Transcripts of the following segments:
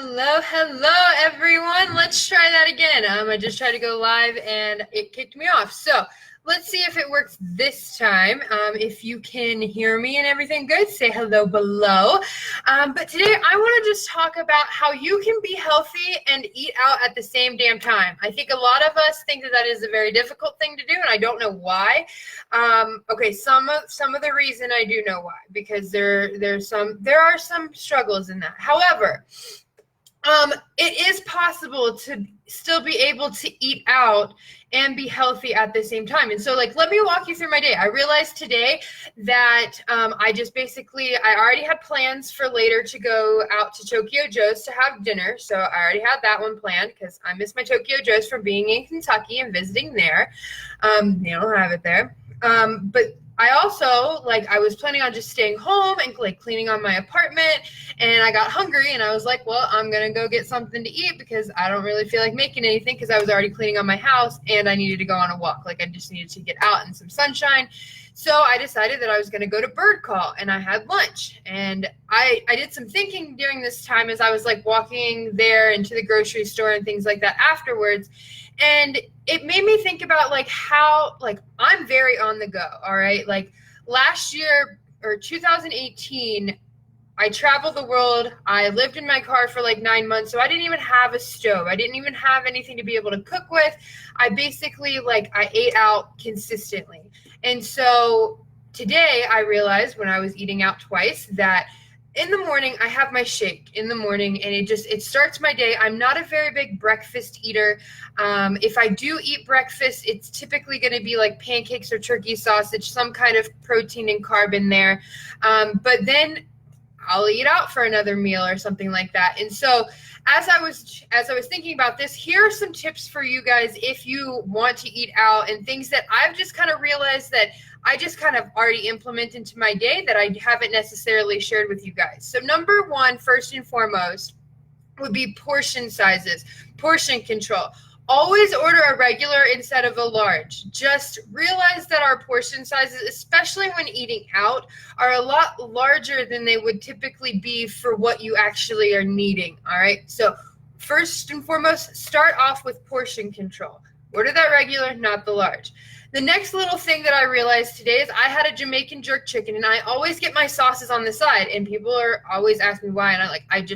Hello, everyone. Let's try that again. I just tried to go live and it kicked me off. So let's see if it works this time. If you can hear me and everything good, say hello below. But today I want to just talk about how you can be healthy and eat out at the same damn time. I think a lot of us think that that is a very difficult thing to do, and I don't know why. Okay, some of the reason I do know why, because there are some struggles in that. However, it is possible to still be able to eat out and be healthy at the same time. And so, let me walk you through my day. I realized today that I already had plans for later to go out to Tokyo Joe's to have dinner. So I already had that one planned because I miss my Tokyo Joe's from being in Kentucky and visiting there. They don't have it there. But I also, I was planning on just staying home and, cleaning on my apartment, and I got hungry, and I was like, well, I'm going to go get something to eat because I don't really feel like making anything because I was already cleaning on my house, and I needed to go on a walk. I just needed to get out in some sunshine. So I decided that I was going to go to Bird Call, and I had lunch. And I did some thinking during this time as I was, walking there into the grocery store and things like that afterwards. And it made me think about how I'm very on the go. All right. Last year or 2018, I traveled the world. I lived in my car for 9 months. So I didn't even have a stove. I didn't even have anything to be able to cook with. I basically I ate out consistently. And so today I realized when I was eating out twice that in the morning, I have my shake in the morning, and it starts my day. I'm not a very big breakfast eater. If I do eat breakfast, it's typically going to be pancakes or turkey sausage, some kind of protein and carb in there. But then I'll eat out for another meal or something like that. And so as I was thinking about this, here are some tips for you guys if you want to eat out, and things that I've just kind of realized that I just kind of already implement into my day that I haven't necessarily shared with you guys. So number one, first and foremost, would be portion sizes, portion control. Always order a regular instead of a large. Just realize that our portion sizes, especially when eating out, are a lot larger than they would typically be for what you actually are needing, all right? So first and foremost, start off with portion control. Order that regular, not the large. The next little thing that I realized today is I had a Jamaican jerk chicken, and I always get my sauces on the side, and people are always asking me why, and I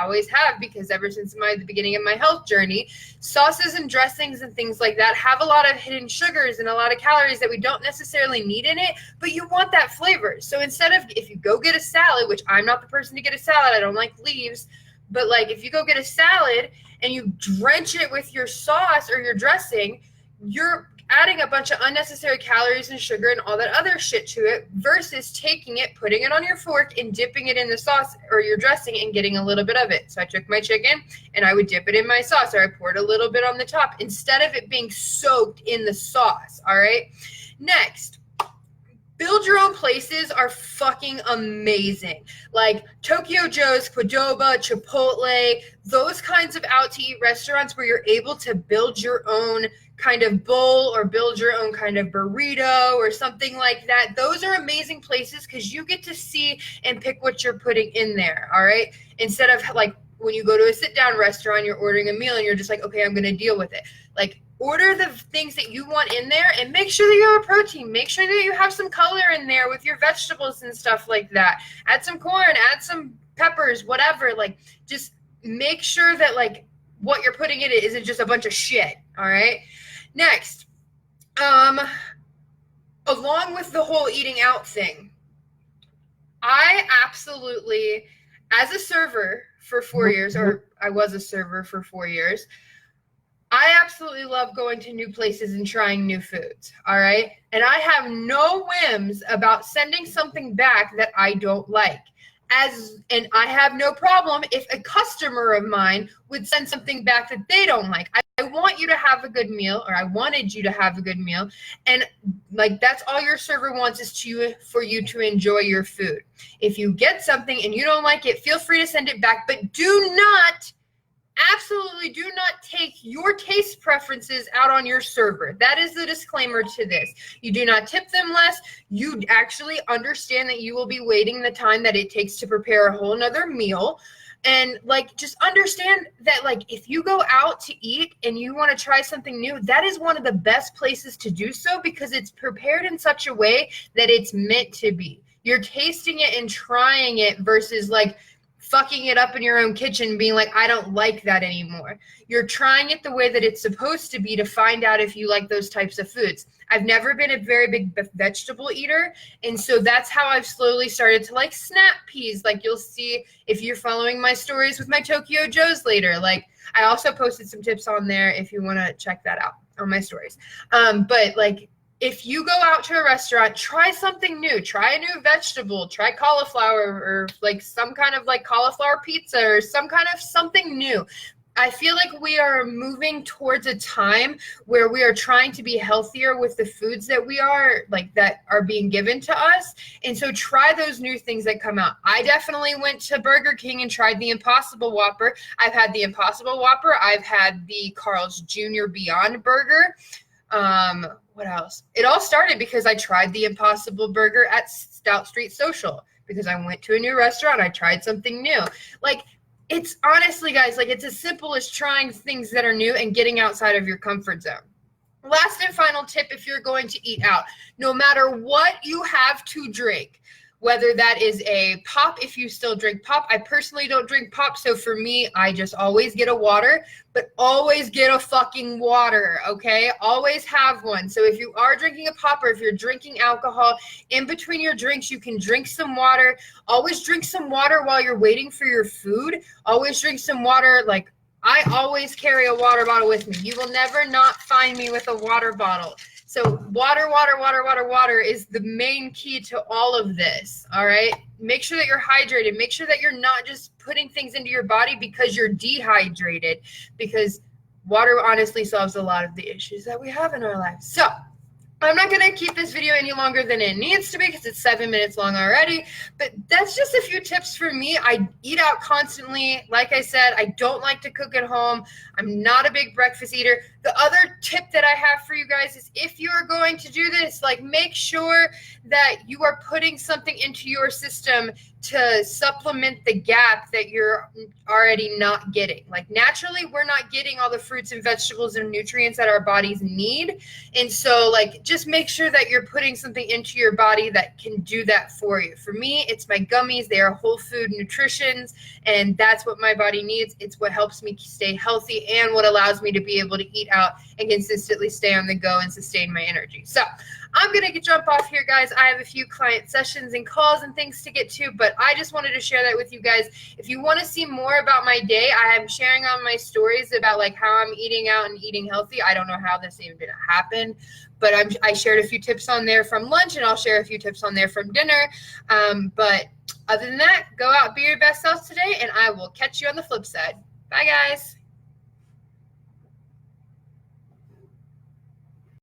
always have, because ever since the beginning of my health journey, sauces and dressings and things like that have a lot of hidden sugars and a lot of calories that we don't necessarily need in it, but you want that flavor. So instead of, if you go get a salad, which I'm not the person to get a salad, I don't like leaves, but if you go get a salad and you drench it with your sauce or your dressing, you're adding a bunch of unnecessary calories and sugar and all that other shit to it versus taking it, putting it on your fork and dipping it in the sauce or your dressing and getting a little bit of it. So I took my chicken and I would dip it in my sauce, or I poured a little bit on the top instead of it being soaked in the sauce. All right. Next, build your own places are fucking amazing. Tokyo Joe's, Qdoba, Chipotle, those kinds of out to eat restaurants where you're able to build your own kind of bowl or build your own kind of burrito or something like that. Those are amazing places because you get to see and pick what you're putting in there. All right. Instead of when you go to a sit down restaurant, you're ordering a meal and you're just okay, I'm going to deal with it. Order the things that you want in there and make sure that you have a protein. Make sure that you have some color in there with your vegetables and stuff like that. Add some corn, add some peppers, whatever. Just make sure that what you're putting in it isn't just a bunch of shit. All right. Next, along with the whole eating out thing, I absolutely, as a server for 4 years, or I was a server for 4 years, I absolutely love going to new places and trying new foods, all right? And I have no whims about sending something back that I don't like. And I have no problem if a customer of mine would send something back that they don't like. I want you to have a good meal, or I wanted you to have a good meal. And that's all your server wants is for you to enjoy your food. If you get something and you don't like it, feel free to send it back, but absolutely do not take your taste preferences out on your server. That is the disclaimer to this. You do not tip them less. You actually understand that you will be waiting the time that it takes to prepare a whole nother meal. And like, just understand that like, if you go out to eat and you want to try something new, that is one of the best places to do so, because it's prepared in such a way that it's meant to be. You're tasting it and trying it versus like fucking it up in your own kitchen, being like, I don't like that anymore. You're trying it the way that it's supposed to be to find out if you like those types of foods. I've never been a very big vegetable eater, and so that's how I've slowly started to like snap peas. Like, you'll see if you're following my stories with my Tokyo Joes later. Like, I also posted some tips on there if you want to check that out on my stories. But like, if you go out to a restaurant, try something new, try a new vegetable, try cauliflower, or like some kind of like cauliflower pizza, or some kind of something new. I feel like we are moving towards a time where we are trying to be healthier with the foods that we are like, that are being given to us. And so try those new things that come out. I definitely went to Burger King and tried the Impossible Whopper. I've had the Impossible Whopper. I've had the Carl's Jr. Beyond Burger. What else? It all started because I tried the Impossible Burger at Stout Street Social, because I went to a new restaurant. I tried something new. Like, it's honestly, guys, like, it's as simple as trying things that are new and getting outside of your comfort zone. Last and final tip, if you're going to eat out, no matter what you have to drink, whether that is a pop, if you still drink pop. I personally don't drink pop, so for me, I just always get a water, but always get a fucking water, okay? Always have one. So if you are drinking a pop, or if you're drinking alcohol, in between your drinks, you can drink some water. Always drink some water while you're waiting for your food. Always drink some water. Like, I always carry a water bottle with me. You will never not find me with a water bottle. So water is the main key to all of this, all right? Make sure that you're hydrated. Make sure that you're not just putting things into your body because you're dehydrated, because water honestly solves a lot of the issues that we have in our lives. So I'm not going to keep this video any longer than it needs to be, because it's 7 minutes long already, but that's just a few tips for me. I eat out constantly. Like I said, I don't like to cook at home. I'm not a big breakfast eater. The other tip that I have for you guys is, if you are going to do this, like, make sure that you are putting something into your system to supplement the gap that you're already not getting. Like, naturally, we're not getting all the fruits and vegetables and nutrients that our bodies need. And so, like, just make sure that you're putting something into your body that can do that for you. For me, it's my gummies. They are whole food nutritions, and that's what my body needs. It's what helps me stay healthy and what allows me to be able to eat out and consistently stay on the go and sustain my energy. So I'm going to jump off here, guys. I have a few client sessions and calls and things to get to, but I just wanted to share that with you guys. If you want to see more about my day, I am sharing on my stories about like how I'm eating out and eating healthy. I don't know how this even did happen, but I shared a few tips on there from lunch, and I'll share a few tips on there from dinner. But other than that, go out, be your best selves today, and I will catch you on the flip side. Bye, guys.